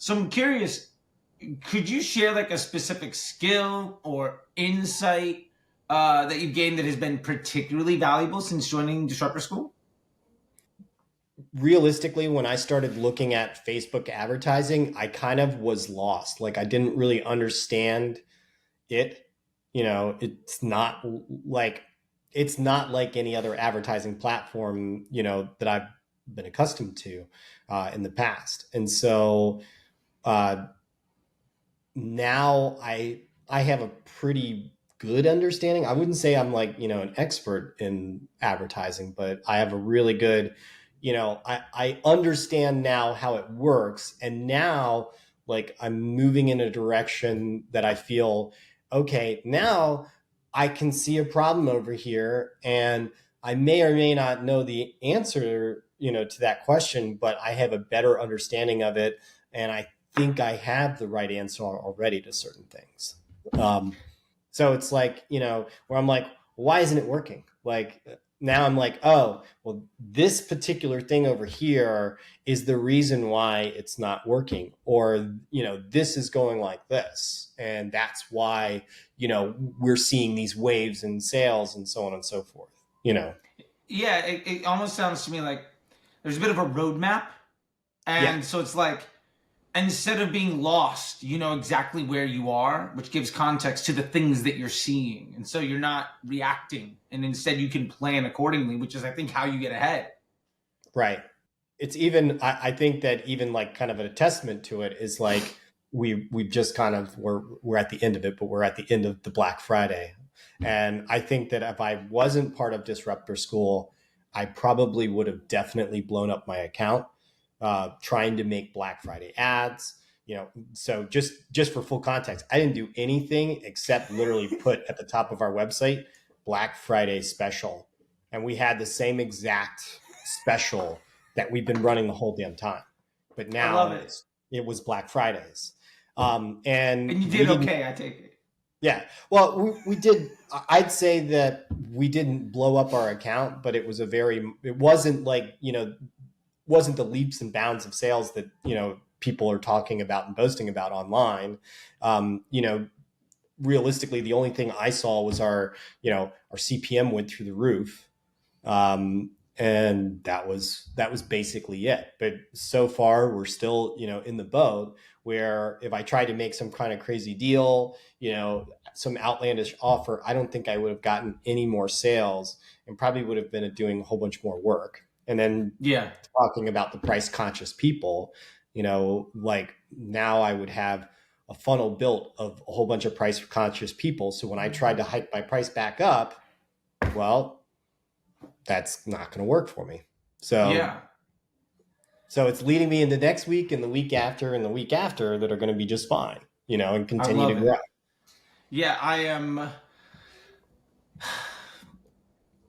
So I'm curious, could you share like a specific skill or insight that you've gained that has been particularly valuable since joining Disruptor School? Realistically, when I started looking at Facebook advertising, I kind of was lost. Like I didn't really understand it. It's not like any other advertising platform, that I've been accustomed to in the past. And so uh, now I have a pretty good understanding. I wouldn't say I'm like, an expert in advertising, but I have a really good, I understand now how it works. And now like I'm moving in a direction that I feel, okay, now I can see a problem over here and I may or may not know the answer, to that question, but I have a better understanding of it. And I think I have the right answer already to certain things. Um, so it's like, where I'm like, why isn't it working? Like now I'm like, oh, well, this particular thing over here is the reason why it's not working. Or, this is going like this. And that's why, we're seeing these waves in sales and so on and so forth, Yeah, it almost sounds to me like there's a bit of a roadmap. Yeah, And so it's like, instead of being lost, you know exactly where you are, which gives context to the things that you're seeing. And so you're not reacting. And instead you can plan accordingly, which is, I think, how you get ahead. right. It's even, I think that even like kind of a testament to it is like we've just kind of we're at the end of it, but we're at the end of the Black Friday. And I think that if I wasn't part of Disruptor School, I probably would have definitely blown up my account trying to make Black Friday ads. So just for full context, I didn't do anything except literally put at the top of our website Black Friday special, and we had the same exact special that we've been running the whole damn time. But I love now it. it was Black Fridays, and And you we did didn't. okay, I take it. Yeah, well, we did. I'd say that we didn't blow up our account, but it was a very. It wasn't like wasn't the leaps and bounds of sales that people are talking about and boasting about online. Um, you know, Realistically, the only thing I saw was our CPM went through the roof, and that was basically it. But so far, we're still in the boat where if I tried to make some kind of crazy deal, some outlandish offer, I don't think I would have gotten any more sales and probably would have been doing a whole bunch more work. And then Yeah. talking about the price conscious people, like now I would have a funnel built of a whole bunch of price conscious people. So when I tried to hike my price back up, well, that's not going to work for me. So Yeah. so it's leading me into next week and the week after and the week after that are going to be just fine, and I continue to love it. grow. Yeah, I am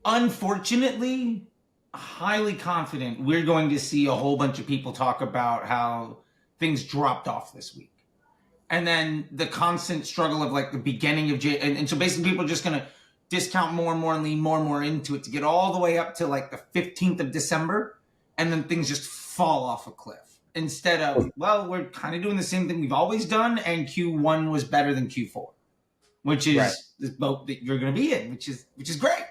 unfortunately highly confident we're going to see a whole bunch of people talk about how things dropped off this week. And then the constant struggle of like the beginning of and so basically people are just going to discount more and more and lean more and more into it to get all the way up to like the 15th of December, and then things just fall off a cliff instead of, well, we're kind of doing the same thing we've always done, and Q1 was better than Q4, which Right. is the boat that you're going to be in, which is great.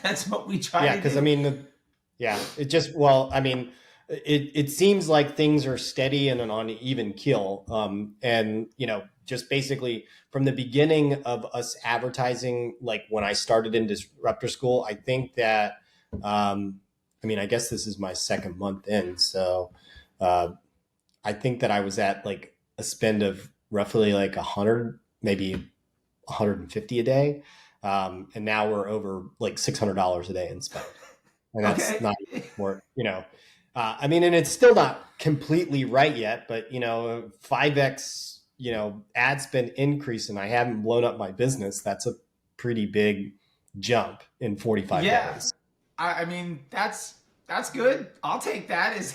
That's what we try Yeah. to Cause I do. mean, yeah, it just, well, I mean, it seems like things are steady and an uneven keel. And, just basically from the beginning of us advertising, like when I started in Disruptor School, I think that, I mean, I guess this is my second month in. So uh, I think that I was at like a spend of roughly like 100, maybe 150 a day. And now we're over like $600 a day in spend. And that's Okay. not more, I mean, and it's still not completely right yet, but 5x, ad spend increase, and I haven't blown up my business. That's a pretty big jump in 45 Yeah. days. I mean, that's good. I'll take that as,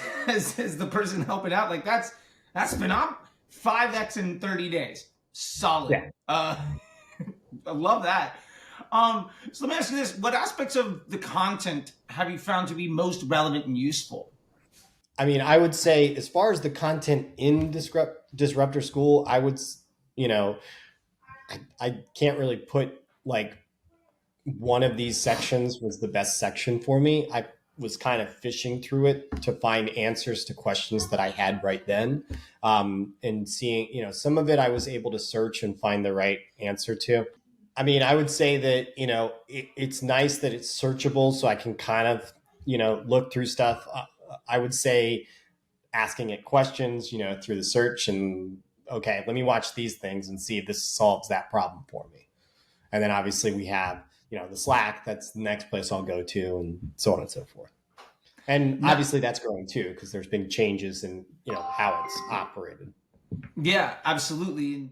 as the person helping out. Like that's phenomenal. 5x in 30 days. Solid. Yeah. I love that. So let me ask you this: what aspects of the content have you found to be most relevant and useful? I mean, I would say as far as the content in Disruptor School, I would, you know, I can't really put like one of these sections was the best section for me. I was kind of fishing through it to find answers to questions that I had right then. And seeing, some of it I was able to search and find the right answer to. I mean, I would say that, it's nice that it's searchable so I can kind of, look through stuff. I would say asking it questions, through the search and, okay, let me watch these things and see if this solves that problem for me. And then obviously we have, the Slack, that's the next place I'll go to and so on and so forth. And No, obviously that's growing too, because there's been changes in, how it's operated. yeah, absolutely.